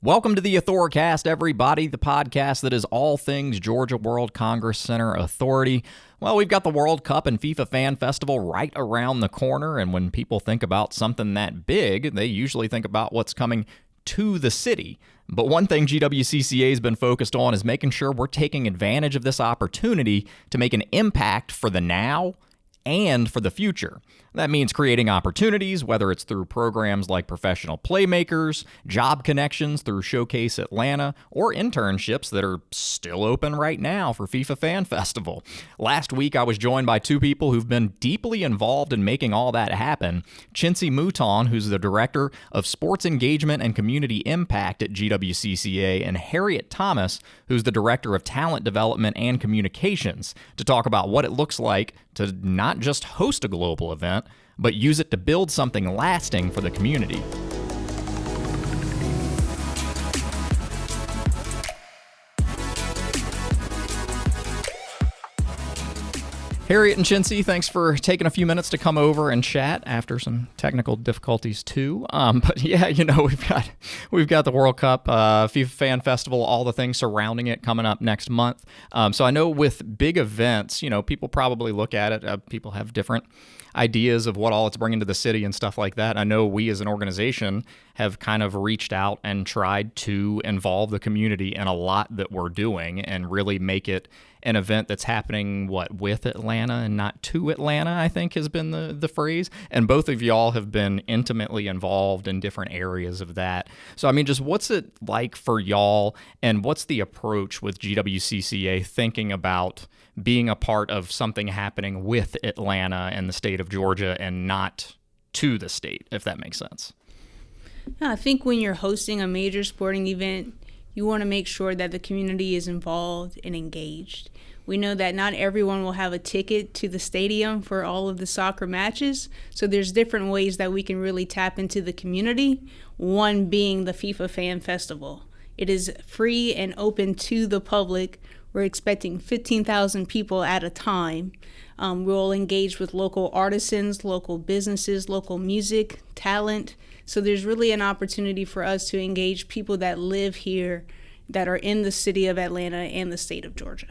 Welcome to the Authoricast, everybody, the podcast that is all things Georgia World Congress Center Authority. Well, we've got the World Cup and FIFA Fan Festival right around the corner, and when people think about something that big, they usually think about what's coming to the city. But one thing GWCCA has been focused on is making sure we're taking advantage of this opportunity to make an impact for the now and for the future. That means creating opportunities, whether it's through programs like Professional Playmakers, job connections through Showcase Atlanta, or internships that are still open right now for FIFA Fan Festival. Last week, I was joined by two people who've been deeply involved in making all that happen. Chincie Mouton, who's the Director of Sports Engagement and Community Impact at GWCCA, and Harriet Thomas, who's the Director of Talent Development and Communications, to talk about what it looks like to not just host a global event, but use it to build something lasting for the community. Harriet and Chincie, thanks for taking a few minutes to come over and chat after some technical difficulties too. But yeah, we've got the World Cup, FIFA Fan Festival, all the things surrounding it coming up next month. So I know with big events, people probably look at it. People have different ideas of what all it's bringing to the city and stuff like that. I know we as an organization have kind of reached out and tried to involve the community in a lot that we're doing and really make it an event that's happening, with Atlanta and not to Atlanta, I think has been the phrase. And both of y'all have been intimately involved in different areas of that. So, just what's it like for y'all, and what's the approach with GWCCA thinking about being a part of something happening with Atlanta and the state of Georgia and not to the state, if that makes sense? I think when you're hosting a major sporting event, you want to make sure that the community is involved and engaged. We know that not everyone will have a ticket to the stadium for all of the soccer matches, so there's different ways that we can really tap into the community, one being the FIFA Fan Festival. It is free and open to the public. We're expecting 15,000 people at a time. We'll engage with local artisans, local businesses, local music, talent. So there's really an opportunity for us to engage people that live here, that are in the city of Atlanta and the state of Georgia.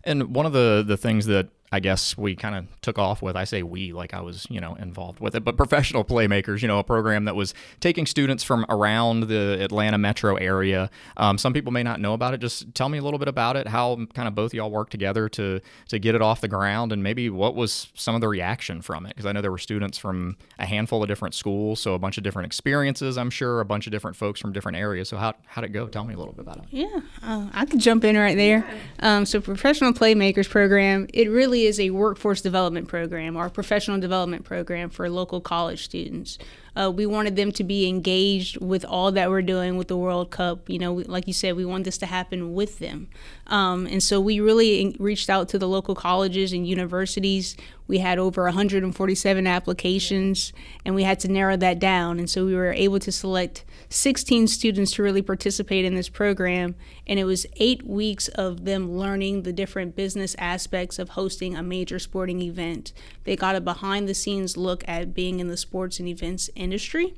And one of the things that I guess we kind of took off with, I say we, like I was, involved with it, but Professional Playmakers, a program that was taking students from around the Atlanta metro area. Some people may not know about it. Just tell me a little bit about it, how kind of both y'all worked together to get it off the ground, and maybe what was some of the reaction from it? Because I know there were students from a handful of different schools, so a bunch of different experiences, I'm sure, a bunch of different folks from different areas. So how'd it go? Tell me a little bit about it. Yeah, I could jump in right there. So Professional Playmakers program, it really is a workforce development program or professional development program for local college students. We wanted them to be engaged with all that we're doing with the World Cup. Like you said, we want this to happen with them. And so we really reached out to the local colleges and universities. We had over 147 applications, and we had to narrow that down. And so we were able to select 16 students to really participate in this program. And it was 8 weeks of them learning the different business aspects of hosting a major sporting event. They got a behind-the-scenes look at being in the sports and events industry.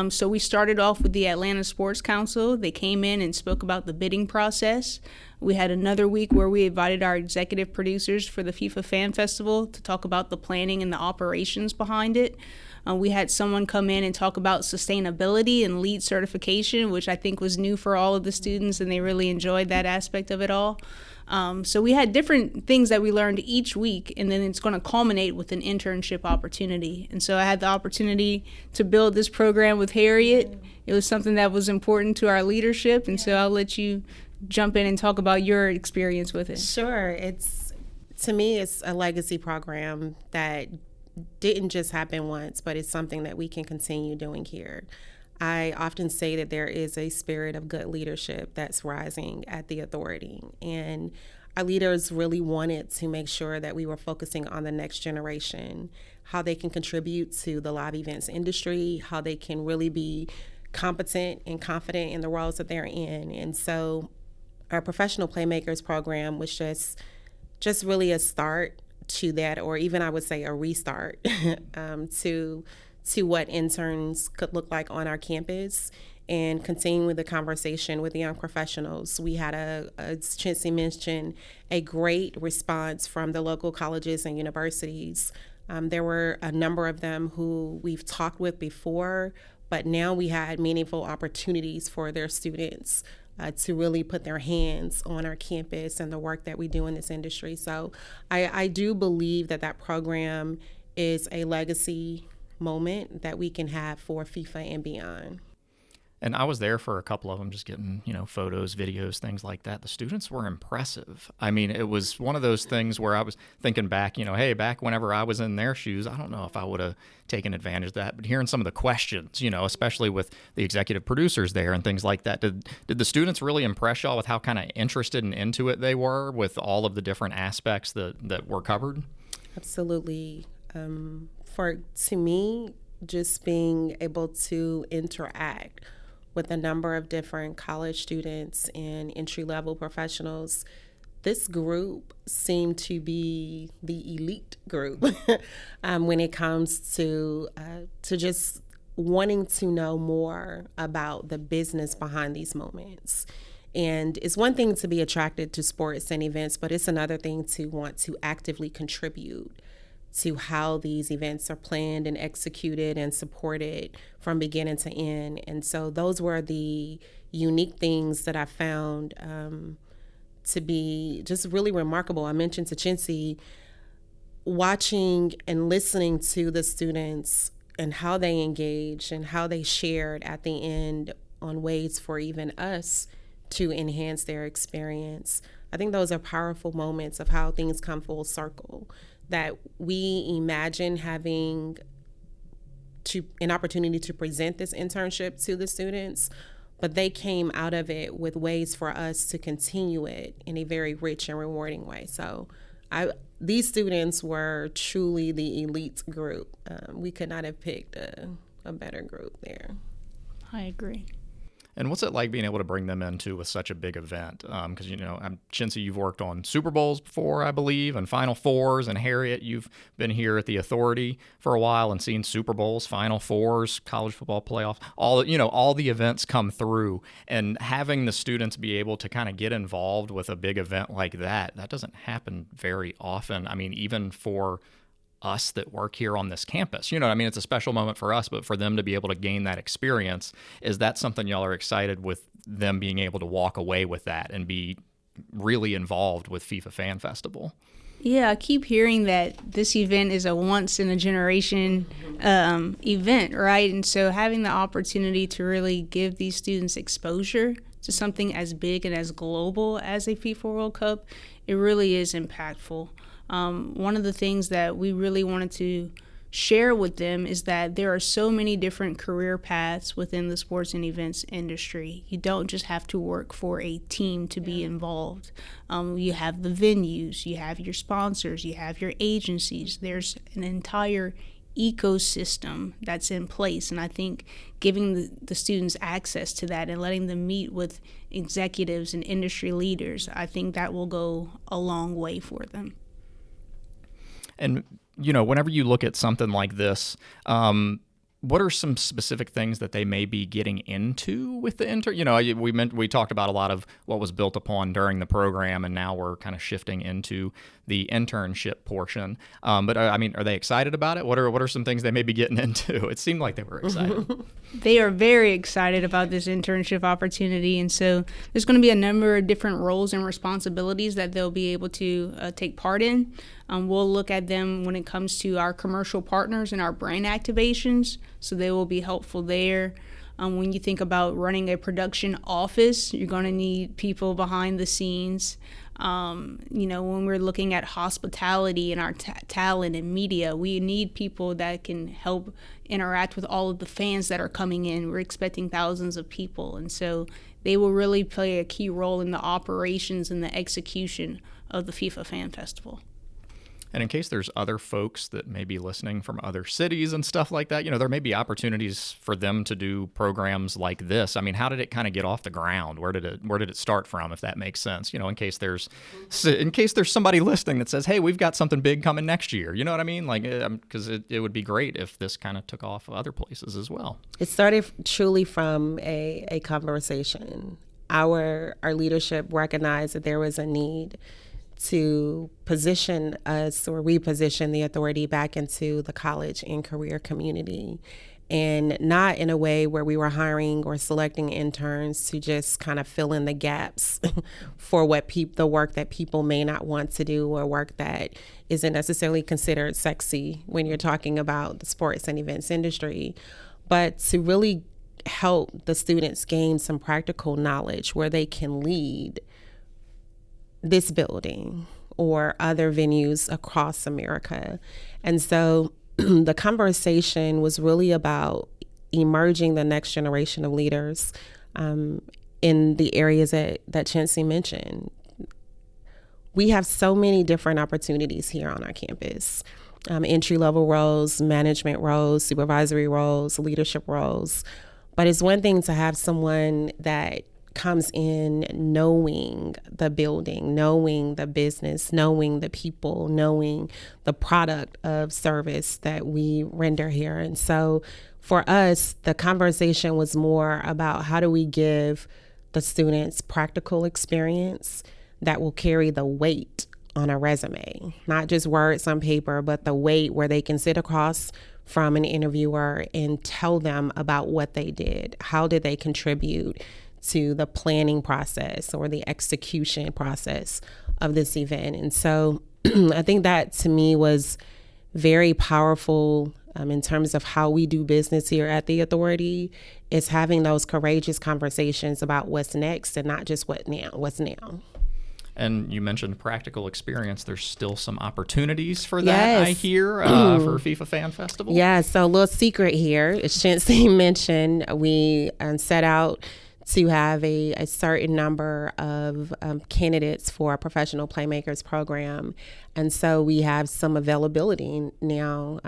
So we started off with the Atlanta Sports Council. They came in and spoke about the bidding process. We had another week where we invited our executive producers for the FIFA Fan Festival to talk about the planning and the operations behind it. We had someone come in and talk about sustainability and LEED certification, which I think was new for all of the students, and they really enjoyed that aspect of it all. So we had different things that we learned each week, and then it's going to culminate with an internship opportunity. And so I had the opportunity to build this program with Harriet. It was something that was important to our leadership, and so I'll let you jump in and talk about your experience with it. Sure. To me, it's a legacy program that didn't just happen once, but it's something that we can continue doing here. I often say that there is a spirit of good leadership that's rising at the authority, and our leaders really wanted to make sure that we were focusing on the next generation, how they can contribute to the live events industry, how they can really be competent and confident in the roles that they're in. And so our Professional Playmakers program was just really a start to that, or even I would say a restart to what interns could look like on our campus. and continuing the conversation with young professionals. We had, as Chincie mentioned, a great response from the local colleges and universities. There were a number of them who we've talked with before, but now we had meaningful opportunities for their students to really put their hands on our campus and the work that we do in this industry. So I do believe that program is a legacy moment that we can have for FIFA and beyond. And I was there for a couple of them, just getting, photos, videos, things like that. The students were impressive. I mean, it was one of those things where I was thinking back, hey, back whenever I was in their shoes, I don't know if I would have taken advantage of that. But hearing some of the questions, especially with the executive producers there and things like that, did the students really impress y'all with how kind of interested and into it they were with all of the different aspects that were covered? Absolutely. To me, just being able to interact with a number of different college students and entry-level professionals, this group seemed to be the elite group when it comes to just wanting to know more about the business behind these moments. And it's one thing to be attracted to sports and events, but it's another thing to want to actively contribute to how these events are planned and executed and supported from beginning to end. And so those were the unique things that I found to be just really remarkable. I mentioned to Chincie, watching and listening to the students and how they engaged and how they shared at the end on ways for even us to enhance their experience. I think those are powerful moments of how things come full circle, that we imagine having an opportunity to present this internship to the students, but they came out of it with ways for us to continue it in a very rich and rewarding way. So these students were truly the elite group. We could not have picked a better group there. I agree. And what's it like being able to bring them into with such a big event? Because, Chincie, you've worked on Super Bowls before, I believe, and Final Fours. And Harriet, you've been here at the Authority for a while and seen Super Bowls, Final Fours, college football playoffs, all the events come through. And having the students be able to kind of get involved with a big event like that doesn't happen very often. I mean, even for us that work here on this campus. It's a special moment for us, but for them to be able to gain that experience, is that something y'all are excited with them being able to walk away with that and be really involved with FIFA Fan Festival? Yeah, I keep hearing that this event is a once-in-a-generation event, right? And so having the opportunity to really give these students exposure to something as big and as global as a FIFA World Cup, it really is impactful. One of the things that we really wanted to share with them is that there are so many different career paths within the sports and events industry. You don't just have to work for a team to be involved. You have the venues, you have your sponsors, you have your agencies. There's an entire ecosystem that's in place, and I think giving the students access to that and letting them meet with executives and industry leaders, I think that will go a long way for them. And, whenever you look at something like this, what are some specific things that they may be getting into with the we talked about a lot of what was built upon during the program, and now we're kind of shifting into the internship portion. But are they excited about it? What are some things they may be getting into? It seemed like they were excited. They are very excited about this internship opportunity, and so there's going to be a number of different roles and responsibilities that they'll be able to take part in. We'll look at them when it comes to our commercial partners and our brand activations, so they will be helpful there. When you think about running a production office, you're going to need people behind the scenes. When we're looking at hospitality and our talent and media, we need people that can help interact with all of the fans that are coming in. We're expecting thousands of people, and so they will really play a key role in the operations and the execution of the FIFA Fan Festival. And in case there's other folks that may be listening from other cities and stuff like that, there may be opportunities for them to do programs like this. I mean, how did it kind of get off the ground? Where did it start from, if that makes sense? In case there's somebody listening that says, hey, we've got something big coming next year. You know what I mean? Like, because it would be great if this kind of took off other places as well. It started truly from a conversation. Our leadership recognized that there was a need to position us or reposition the authority back into the college and career community, and not in a way where we were hiring or selecting interns to just kind of fill in the gaps for the work that people may not want to do, or work that isn't necessarily considered sexy when you're talking about the sports and events industry, but to really help the students gain some practical knowledge where they can lead this building or other venues across America. And so the conversation was really about emerging the next generation of leaders in the areas that Chincie mentioned. We have so many different opportunities here on our campus. Entry-level roles, management roles, supervisory roles, leadership roles. But it's one thing to have someone that comes in knowing the building, knowing the business, knowing the people, knowing the product of service that we render here. And so for us, the conversation was more about how do we give the students practical experience that will carry the weight on a resume, not just words on paper, but the weight where they can sit across from an interviewer and tell them about what they did. How did they contribute to the planning process or the execution process of this event? And so I think that to me was very powerful in terms of how we do business here at the Authority, is having those courageous conversations about what's next and not just what's now. And you mentioned practical experience. There's still some opportunities for that, yes. I hear, for FIFA Fan Festival. Yeah, so a little secret here. As Chincie mentioned, we set out to have a certain number of candidates for a professional playmakers program. And so we have some availability now,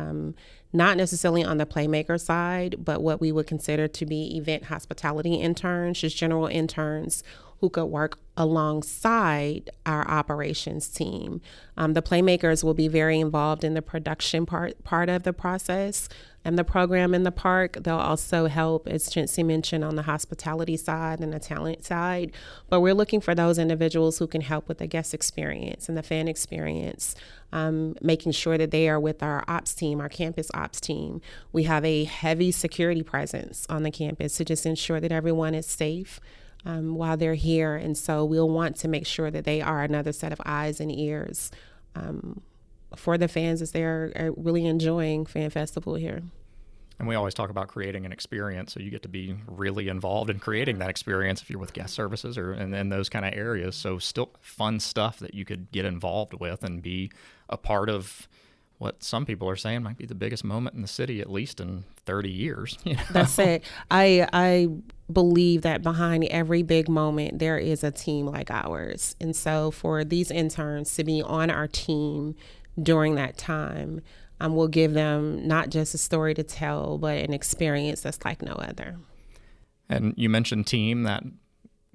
not necessarily on the playmaker side, but what we would consider to be event hospitality interns, just general interns who could work alongside our operations team. The playmakers will be very involved in the production part of the process and the program in the park. They'll also help, as Chincie mentioned, on the hospitality side and the talent side. But we're looking for those individuals who can help with the guest experience and the fan experience, making sure that they are with our ops team, our campus ops team. We have a heavy security presence on the campus to just ensure that everyone is safe while they're here. And so we'll want to make sure that they are another set of eyes and ears for the fans as they're really enjoying Fan Festival here. And we always talk about creating an experience, so you get to be really involved in creating that experience if you're with guest services or in those kind of areas. So still fun stuff that you could get involved with and be a part of what some people are saying might be the biggest moment in the city, at least in 30 years. That's it. I believe that behind every big moment, there is a team like ours. And so for these interns to be on our team during that time, we'll give them not just a story to tell, but an experience that's like no other. And you mentioned team. That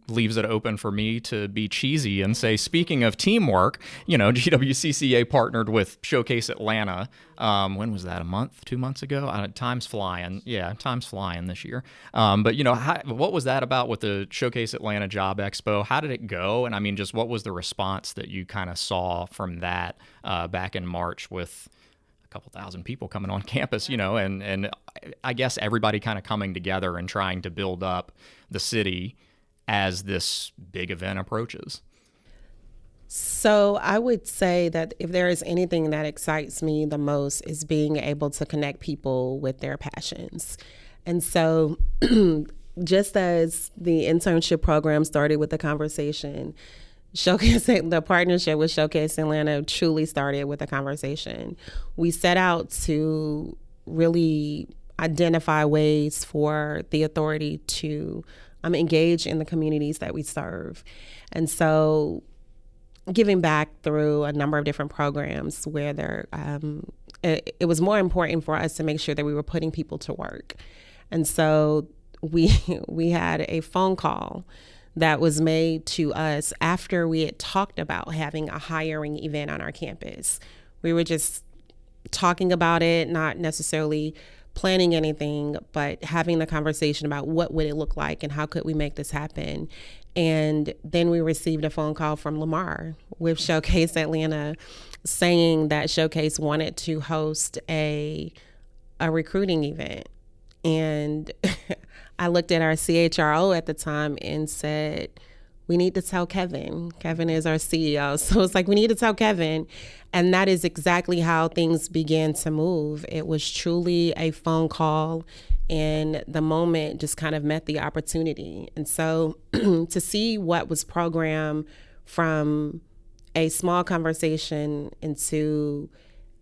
leaves it open for me to be cheesy and say, speaking of teamwork, GWCCA partnered with Showcase Atlanta. When was that? 2 months ago? Time's flying. Yeah, time's flying this year. But what was that about with the Showcase Atlanta Job Expo? How did it go? And I mean, just what was the response that you kind of saw from that back in March with a couple thousand people coming on campus, and I guess everybody kind of coming together and trying to build up the city as this big event approaches? So I would say that if there is anything that excites me the most is being able to connect people with their passions. And so just as the internship program started with the conversation, the partnership with Showcase Atlanta truly started with a conversation. We set out to really identify ways for the Authority to engage in the communities that we serve. And so giving back through a number of different programs where it was more important for us to make sure that we were putting people to work. And so we had a phone call that was made to us after we had talked about having a hiring event on our campus. We were just talking about it, not necessarily planning anything, but having the conversation about what would it look like and how could we make this happen. And then we received a phone call from Lamar with Showcase Atlanta saying that Showcase wanted to host a recruiting event. And I looked at our CHRO at the time and said, we need to tell Kevin. Kevin is our CEO. So it's like, we need to tell Kevin. And that is exactly how things began to move. It was truly a phone call, and the moment just kind of met the opportunity. And so to see what was programmed from a small conversation into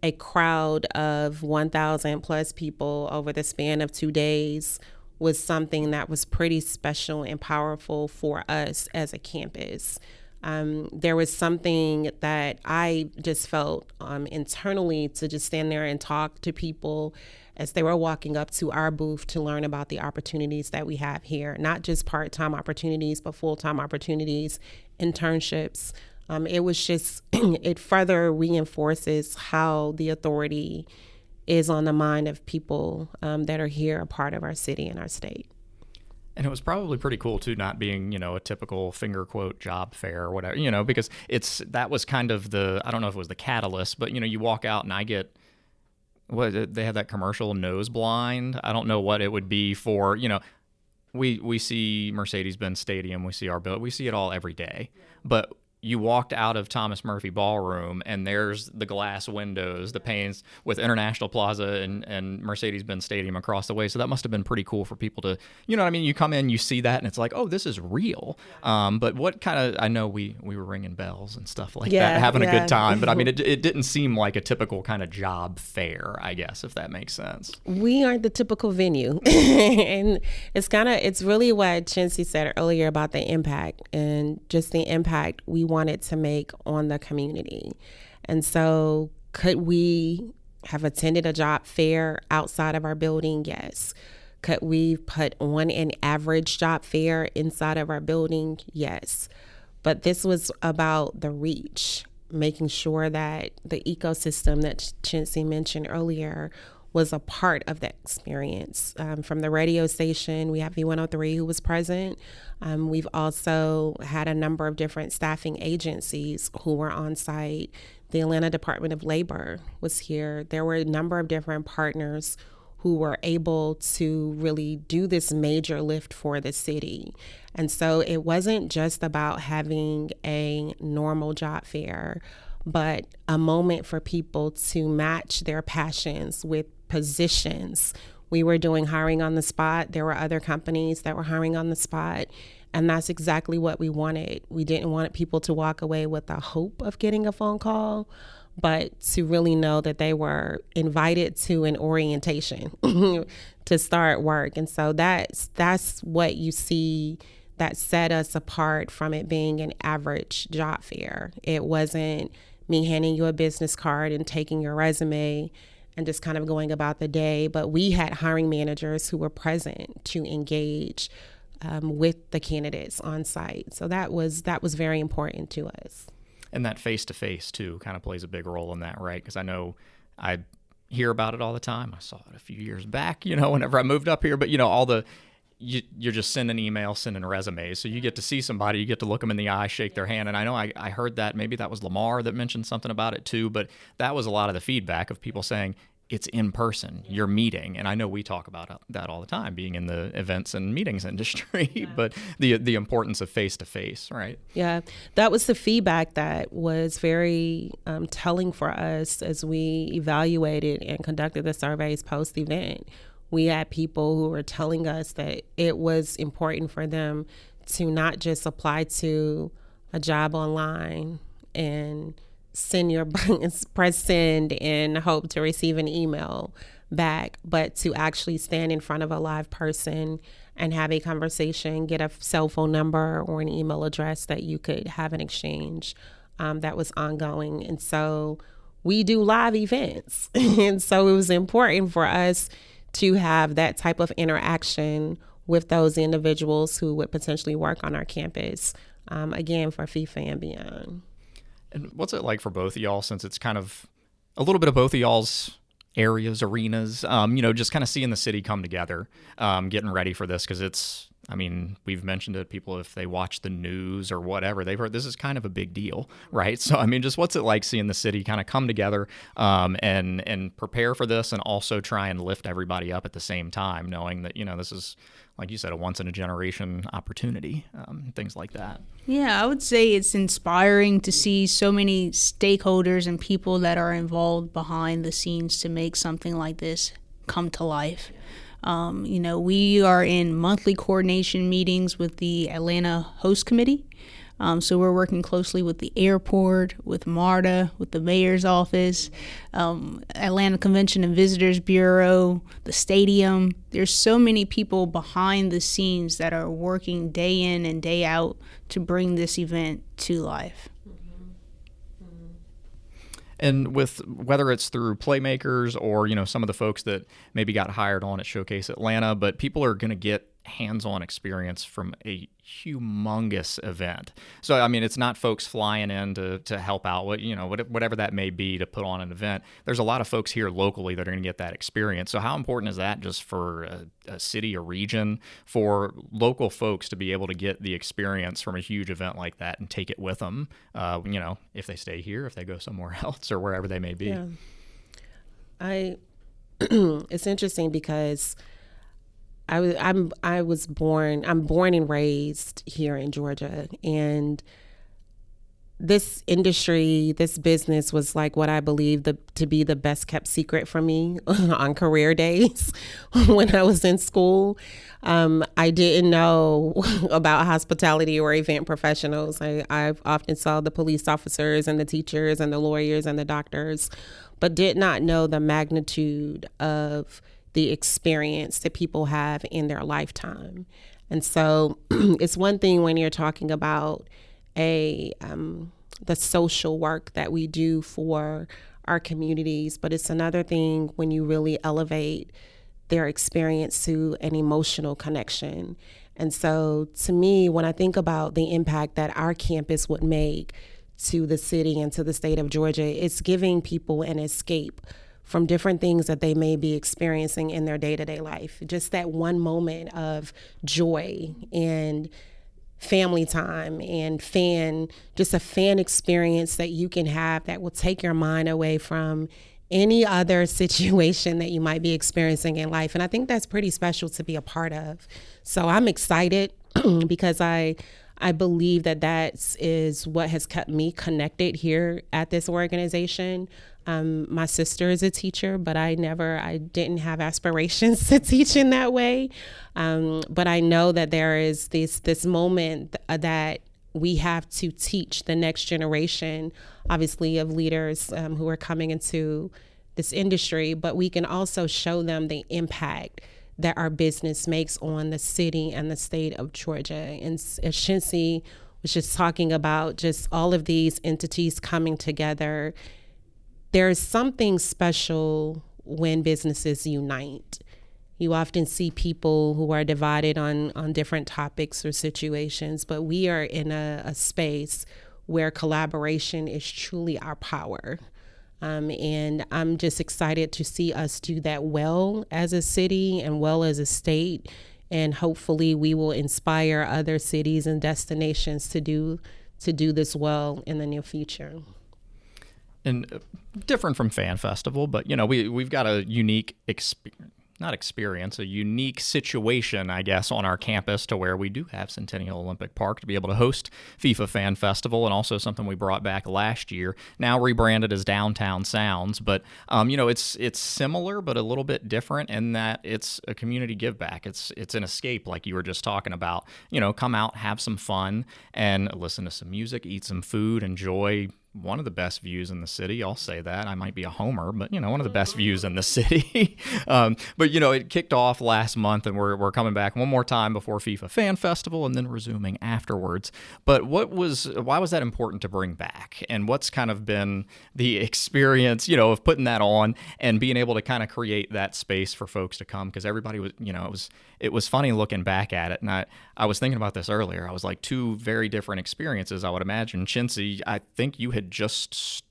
a crowd of 1,000 plus people over the span of 2 days was something that was pretty special and powerful for us as a campus. There was something that I just felt internally to just stand there and talk to people as they were walking up to our booth to learn about the opportunities that we have here, not just part-time opportunities, but full-time opportunities, internships. It was just, it further reinforces how the authority is on the mind of people that are here, a part of our city and our state. And it was probably pretty cool too, not being, a typical finger quote job fair or whatever, because that was kind of I don't know if it was the catalyst, but you walk out and I get, they had that commercial nose blind. I don't know what it would be for, we see Mercedes-Benz Stadium, we see our building, we see it all every day, but you walked out of Thomas Murphy Ballroom and there's the glass windows, the panes with International Plaza and Mercedes-Benz Stadium across the way. So that must have been pretty cool for people to, you come in, you see that and it's like, oh, this is real. But what kind of, I know we were ringing bells and stuff like that, having a good time. But I mean, it didn't seem like a typical kind of job fair, I guess, if that makes sense. We aren't the typical venue. And it's really what Chincie said earlier about the impact and just the impact we wanted to make on the community. And so could we have attended a job fair outside of our building? Yes. Could we put on an average job fair inside of our building? Yes. But this was about the reach, making sure that the ecosystem that Chincie mentioned earlier was a part of that experience. From the radio station, we have V103 who was present. We've also had a number of different staffing agencies who were on site. The Atlanta Department of Labor was here. There were a number of different partners who were able to really do this major lift for the city. And so it wasn't just about having a normal job fair, but a moment for people to match their passions with positions. We were doing hiring on the spot. There were other companies that were hiring on the spot. And that's exactly what we wanted. We didn't want people to walk away with the hope of getting a phone call, but to really know that they were invited to an orientation to start work. And so that's what you see that set us apart from it being an average job fair. It wasn't me handing you a business card and taking your resume and just kind of going about the day, but we had hiring managers who were present to engage with the candidates on site. So that was very important to us. And that face-to-face too kind of plays a big role in that, right? Because I know I hear about it all the time. I saw it a few years back, whenever I moved up here, but you're just sending emails, sending resumes. So you get to see somebody, you get to look them in the eye, shake their hand. And I know I heard that, maybe that was Lamar that mentioned something about it too, but that was a lot of the feedback of people saying, it's in person, you're meeting. And I know we talk about that all the time, being in the events and meetings industry, but the importance of face-to-face, right? Yeah, that was the feedback that was very telling for us as we evaluated and conducted the surveys post-event. We had people who were telling us that it was important for them to not just apply to a job online and press send and hope to receive an email back, but to actually stand in front of a live person and have a conversation, get a cell phone number or an email address that you could have an exchange. that was ongoing. And so we do live events. And so it was important for us to have that type of interaction with those individuals who would potentially work on our campus, again, for FIFA and beyond. And what's it like for both of y'all, since it's kind of a little bit of both of y'all's areas, arenas, just kind of seeing the city come together, getting ready for this? Because we've mentioned it, people, if they watch the news or whatever, they've heard this is kind of a big deal, right? So, just what's it like seeing the city kind of come together and prepare for this, and also try and lift everybody up at the same time, knowing that, this is, like you said, a once-in-a-generation opportunity, things like that. Yeah, I would say it's inspiring to see so many stakeholders and people that are involved behind the scenes to make something like this come to life. We are in monthly coordination meetings with the Atlanta Host Committee. So we're working closely with the airport, with MARTA, with the mayor's office, Atlanta Convention and Visitors Bureau, the stadium. There's so many people behind the scenes that are working day in and day out to bring this event to life. And with whether it's through playmakers or, some of the folks that maybe got hired on at Showcase Atlanta, but people are going to get hands-on experience from a humongous event. So, it's not folks flying in to help out, whatever that may be, to put on an event. There's a lot of folks here locally that are going to get that experience. So how important is that just for a city, a region, for local folks to be able to get the experience from a huge event like that and take it with them, if they stay here, if they go somewhere else, or wherever they may be? Yeah. It's interesting because I'm born and raised here in Georgia, and this industry, this business was like what I believe to be the best kept secret for me on career days when I was in school. I didn't know about hospitality or event professionals. I often saw the police officers and the teachers and the lawyers and the doctors, but did not know the magnitude of the experience that people have in their lifetime. And so it's one thing when you're talking about the social work that we do for our communities, but it's another thing when you really elevate their experience to an emotional connection. And so to me, when I think about the impact that our campus would make to the city and to the state of Georgia, it's giving people an escape from different things that they may be experiencing in their day-to-day life. Just that one moment of joy and family time and just a fan experience that you can have that will take your mind away from any other situation that you might be experiencing in life. And I think that's pretty special to be a part of. So I'm excited because I believe that is what has kept me connected here at this organization. My sister is a teacher, but I didn't have aspirations to teach in that way. But I know that there is this moment that we have to teach the next generation, obviously, of leaders who are coming into this industry, but we can also show them the impact that our business makes on the city and the state of Georgia. And as Chincie was just talking about, just all of these entities coming together, there is something special when businesses unite. You often see people who are divided on different topics or situations, but we are in a space where collaboration is truly our power. And I'm just excited to see us do that well as a city and well as a state. And hopefully we will inspire other cities and destinations to do this well in the near future. And different from Fan Festival, but we've got a unique a unique situation, I guess, on our campus to where we do have Centennial Olympic Park to be able to host FIFA Fan Festival, and also something we brought back last year, now rebranded as Downtown Sounds. But it's similar but a little bit different in that it's a community give back. It's an escape, like you were just talking about. Come out, have some fun, and listen to some music, eat some food, enjoy one of the best views in the city. I'll say that. I might be a homer, but, one of the best views in the city. But, it kicked off last month, and we're coming back one more time before FIFA Fan Festival and then resuming afterwards. But why was that important to bring back? And what's kind of been the experience, of putting that on and being able to kind of create that space for folks to come? Because everybody was, it was funny looking back at it. And I was thinking about this earlier. I was like, two very different experiences, I would imagine. Chincie, I think you had just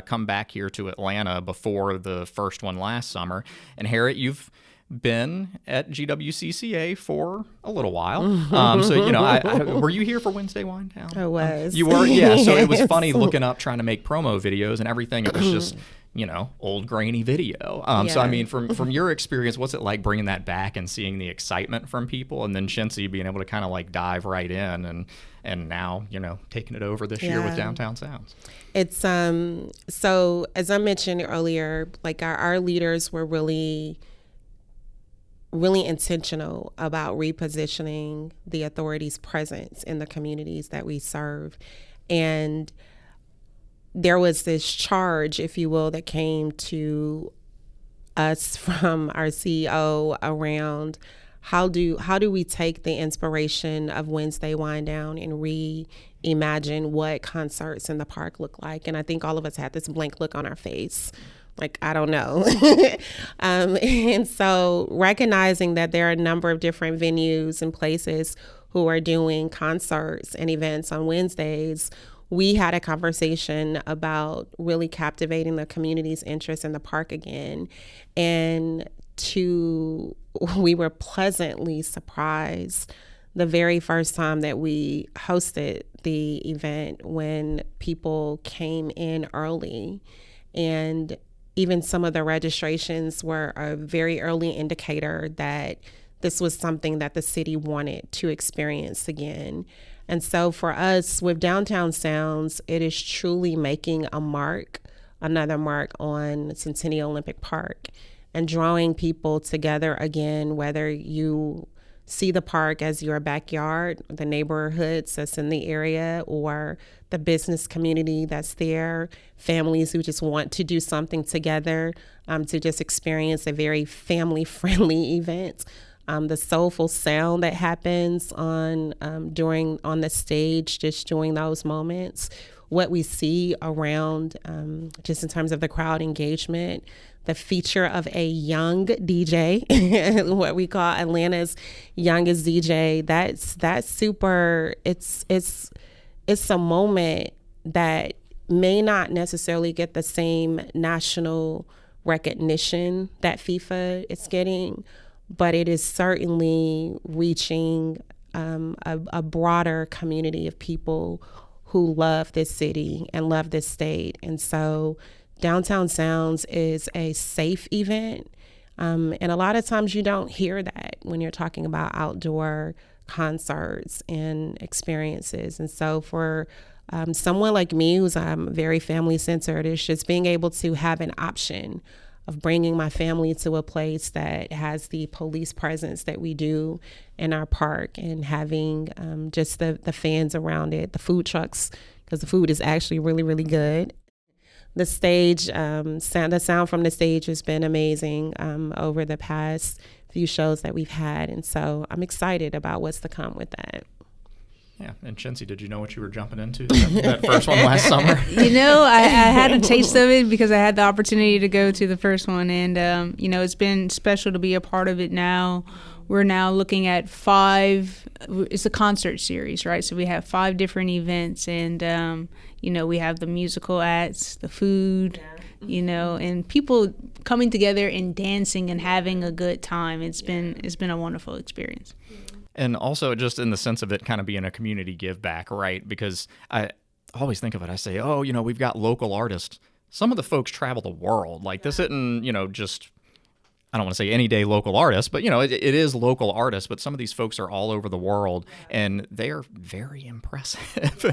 come back here to Atlanta before the first one last summer. And Harriet, you've been at GWCCA for a little while. So, were you here for Wednesday Wine Town? I was. You were? Yeah. So it was funny looking up, trying to make promo videos and everything. It was just, old grainy video. So, I mean, from your experience, what's it like bringing that back and seeing the excitement from people? And then Chincie being able to kind of like dive right in and now, taking it over this year with Downtown Sounds. It's, so as I mentioned earlier, like our leaders were really intentional about repositioning the authority's presence in the communities that we serve. And there was this charge, if you will, that came to us from our CEO around how do we take the inspiration of Wednesday Wine Down and reimagine what concerts in the park look like. And I think all of us had this blank look on our face. Like, I don't know. And so recognizing that there are a number of different venues and places who are doing concerts and events on Wednesdays, we had a conversation about really captivating the community's interest in the park again. And we were pleasantly surprised the very first time that we hosted the event when people came in early. And even some of the registrations were a very early indicator that this was something that the city wanted to experience again. And so for us with Downtown Sounds, it is truly making another mark on Centennial Olympic Park and drawing people together again, whether you see the park as your backyard, the neighborhoods that's in the area, or the business community that's there, families who just want to do something together, to just experience a very family-friendly event. The soulful sound that happens on the stage, just during those moments, what we see around, just in terms of the crowd engagement, the feature of a young DJ, what we call Atlanta's youngest DJ. That's super. It's a moment that may not necessarily get the same national recognition that FIFA is getting, but it is certainly reaching a broader community of people who love this city and love this state. And so Downtown Sounds is a safe event. And a lot of times you don't hear that when you're talking about outdoor concerts and experiences. And so for someone like me who's very family centered, it's just being able to have an option of bringing my family to a place that has the police presence that we do in our park, and having just the fans around it, the food trucks, because the food is actually really, really good. The stage, the sound from the stage has been amazing over the past few shows that we've had. And so I'm excited about what's to come with that. Yeah. And Chincie, did you know what you were jumping into that first one last summer? I had a taste of it because I had the opportunity to go to the first one. And, it's been special to be a part of it now. We're now looking at it's a concert series, right? So we have 5 different events, and, we have the musical acts, the food, and people coming together and dancing and having a good time. It's been a wonderful experience. And also just in the sense of it kind of being a community give back, right? Because I always think of it, I say, we've got local artists. Some of the folks travel the world. Like this isn't, just, I don't want to say any day local artists, but, it is local artists. But some of these folks are all over the world, and they are very impressive.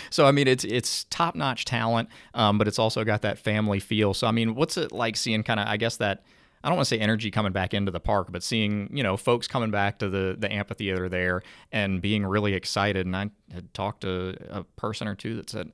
So, I mean, it's top-notch talent, but it's also got that family feel. So, I mean, what's it like seeing kind of, I guess, that, I don't want to say energy coming back into the park, but seeing, folks coming back to the amphitheater there and being really excited. And I had talked to a person or two that said,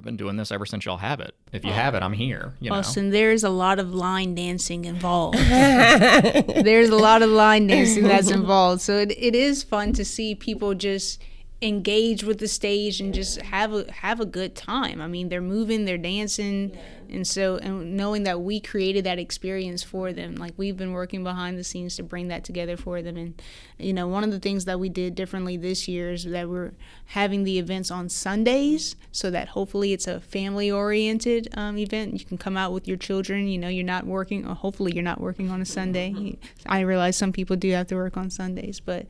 I've been doing this ever since y'all have it. If you have it, I'm here. Austin, there's a lot of line dancing involved. There's a lot of line dancing that's involved. So it is fun to see people just engage with the stage and just have a good time. I mean, they're moving, they're dancing, and knowing that we created that experience for them, like we've been working behind the scenes to bring that together for them. And one of the things that we did differently this year is that we're having the events on Sundays, so that hopefully it's a family-oriented event. You can come out with your children. You're not working, or hopefully you're not working on a Sunday. I realize some people do have to work on Sundays, but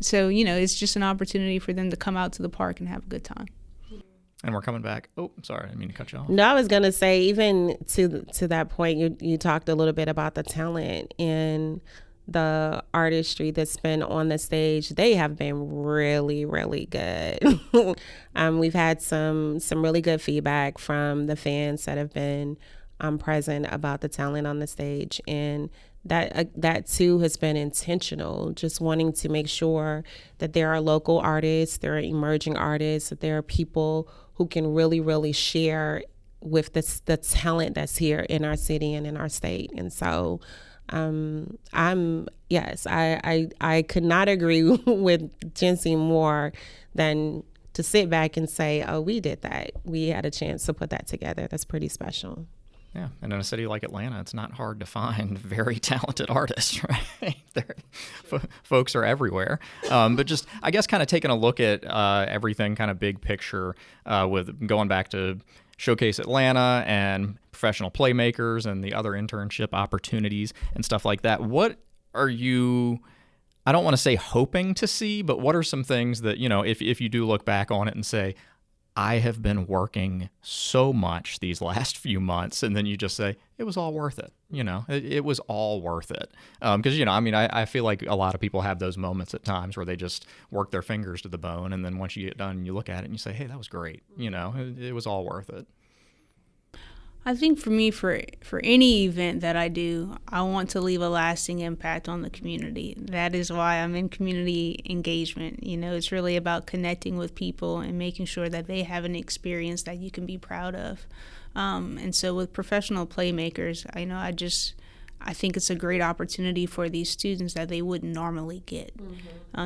so it's just an opportunity for them to come out to the park and have a good time. And we're coming back. Oh, sorry, I didn't mean to cut you off. No, I was gonna say, even to that point, you talked a little bit about the talent and the artistry that's been on the stage. They have been really, really good. We've had some really good feedback from the fans that have been present about the talent on the stage, and that too has been intentional, just wanting to make sure that there are local artists, there are emerging artists, that there are people who can really, really share with the talent that's here in our city and in our state. And so I could not agree with Chincie more than to sit back and say, oh, we did that. We had a chance to put that together. That's pretty special. Yeah, and in a city like Atlanta, it's not hard to find very talented artists, right? Folks are everywhere. But just, I guess, kind of taking a look at everything kind of big picture with going back to Showcase Atlanta and professional playmakers and the other internship opportunities and stuff like that. What are you, I don't want to say hoping to see, but what are some things that, if you do look back on it and say, I have been working so much these last few months, and then you just say, it was all worth it. It was all worth it. Because, I feel like a lot of people have those moments at times where they just work their fingers to the bone. And then once you get done, you look at it and you say, hey, that was great. It was all worth it. I think for me, for any event that I do, I want to leave a lasting impact on the community. That is why I'm in community engagement. It's really about connecting with people and making sure that they have an experience that you can be proud of. And so with professional playmakers, I think it's a great opportunity for these students that they wouldn't normally get,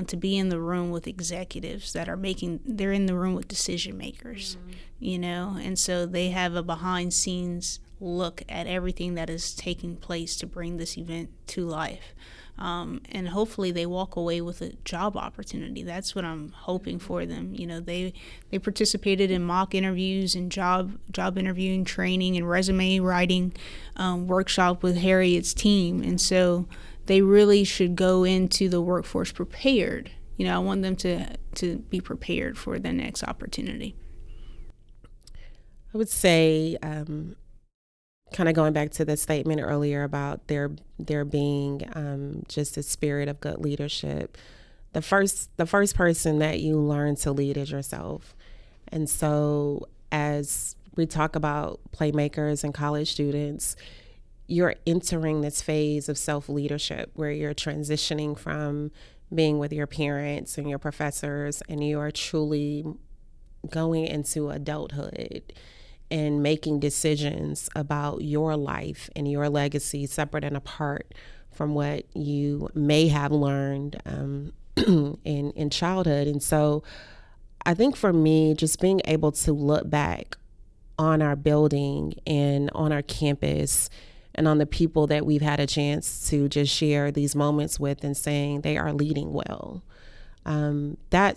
to be in the room with executives that they're in the room with decision makers, and so they have a behind scenes look at everything that is taking place to bring this event to life. And hopefully they walk away with a job opportunity. That's what I'm hoping for them. They participated in mock interviews and job interviewing training and resume writing workshop with Harriet's team. And so they really should go into the workforce prepared. I want them to be prepared for the next opportunity. I would say, kind of going back to the statement earlier about there being just a spirit of good leadership. The first person that you learn to lead is yourself. And so as we talk about playmakers and college students, you're entering this phase of self-leadership where you're transitioning from being with your parents and your professors, and you are truly going into adulthood and making decisions about your life and your legacy separate and apart from what you may have learned in childhood. And so I think for me, just being able to look back on our building and on our campus and on the people that we've had a chance to just share these moments with and saying they are leading well, that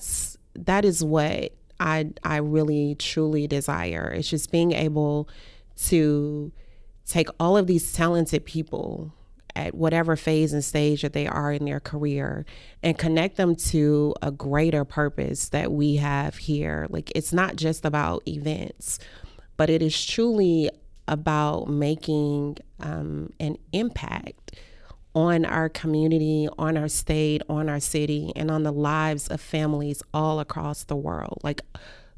is what I really, truly desire. It's just being able to take all of these talented people at whatever phase and stage that they are in their career and connect them to a greater purpose that we have here. Like, it's not just about events, but it is truly about making an impact on our community, on our state, on our city, and on the lives of families all across the world. Like,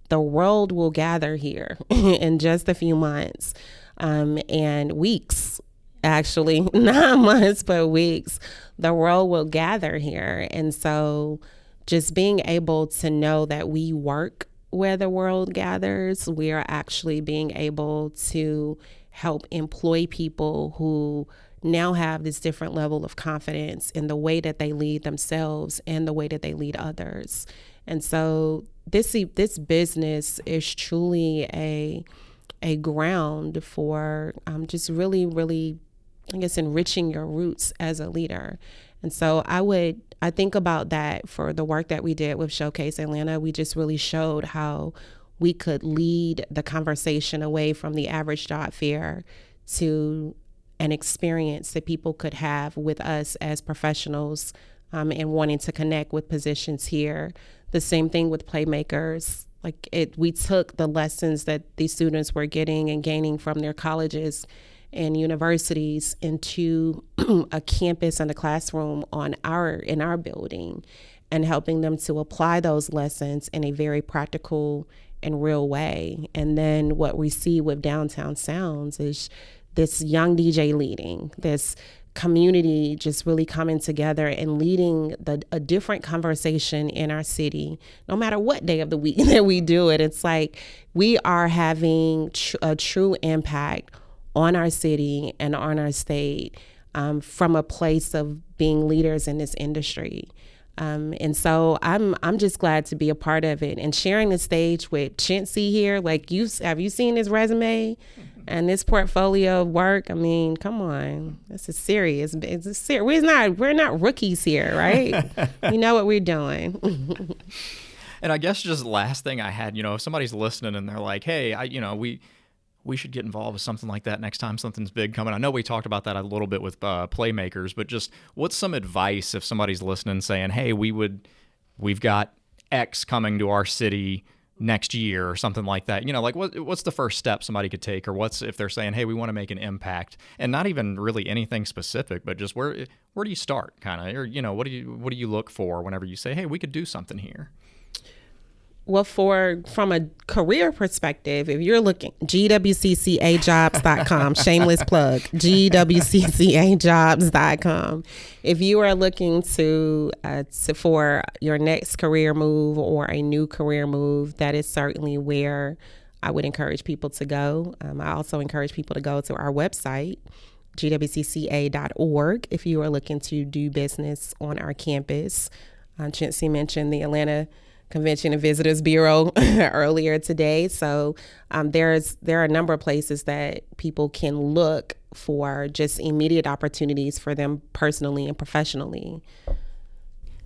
the world will gather here in just a few months and weeks, actually, not months, but weeks. The world will gather here. And so just being able to know that we work where the world gathers. We are actually being able to help employ people who now have this different level of confidence in the way that they lead themselves and the way that they lead others. And so this business is truly a ground for just really, really, I guess, enriching your roots as a leader. And so I think about that for the work that we did with Showcase Atlanta. We just really showed how we could lead the conversation away from the average job fair to an experience that people could have with us as professionals and wanting to connect with positions here. The same thing with Playmakers. We took the lessons that these students were getting and gaining from their colleges and universities into a campus and a classroom in our building, and helping them to apply those lessons in a very practical and real way. And then what we see with Downtown Sounds is this young DJ leading, this community just really coming together and leading a different conversation in our city. No matter what day of the week that we do it, it's like we are having a true impact on our city and on our state from a place of being leaders in this industry. And so I'm just glad to be a part of it and sharing the stage with Chincie here. Have you seen his resume and this portfolio of work? I mean, come on, this is serious. It's serious. We're not rookies here, right? We know what we're doing. And I guess just the last thing I had, if somebody's listening and they're like, hey, we should get involved with something like that next time something's big coming. I know we talked about that a little bit with Playmakers, but just what's some advice if somebody's listening saying, hey, we've got X coming to our city next year or something like that? What's the first step somebody could take, or what's if they're saying, hey, we want to make an impact, and not even really anything specific, but just where do you start, kind of, or what do you look for whenever you say, hey, we could do something here? Well, from a career perspective, if you're looking, gwccajobs.com, shameless plug, gwccajobs.com. If you are looking for your next career move or a new career move, that is certainly where I would encourage people to go. I also encourage people to go to our website, gwcca.org, if you are looking to do business on our campus. Chincie mentioned the Atlanta Convention and Visitors Bureau earlier today. So there are a number of places that people can look for just immediate opportunities for them personally and professionally.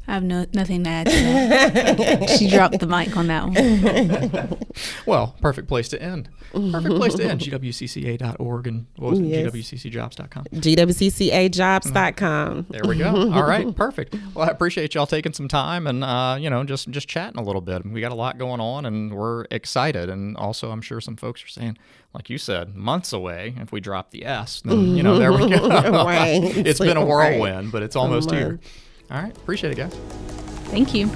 I have nothing to add to that. She dropped the mic on that one. Well, perfect place to end. gwcca.org and what was it? Yes. gwccjobs.com. gwccajobs.com. There we go. All right, perfect. Well, I appreciate y'all taking some time and just chatting a little bit. We got a lot going on and we're excited. And also, I'm sure some folks are saying, like you said, months away. If we drop the S, then there we go. Right. It's been a whirlwind, right. But it's almost here. All right. Appreciate it, guys. Thank you.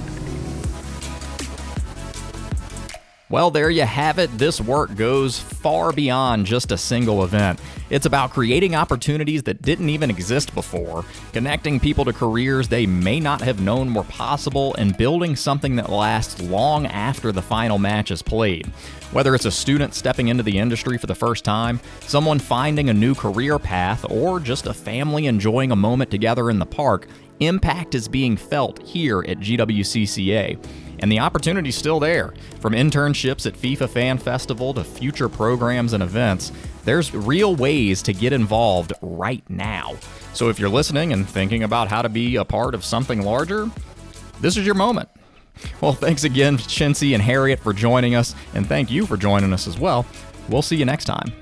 Well, there you have it. This work goes far beyond just a single event. It's about creating opportunities that didn't even exist before, connecting people to careers they may not have known were possible, and building something that lasts long after the final match is played. Whether it's a student stepping into the industry for the first time, someone finding a new career path, or just a family enjoying a moment together in the park, impact is being felt here at GWCCA. And the opportunity's still there. From internships at FIFA Fan Festival to future programs and events, there's real ways to get involved right now. So if you're listening and thinking about how to be a part of something larger, this is your moment. Well, thanks again, Chincie and Harriet, for joining us, and thank you for joining us as well. We'll see you next time.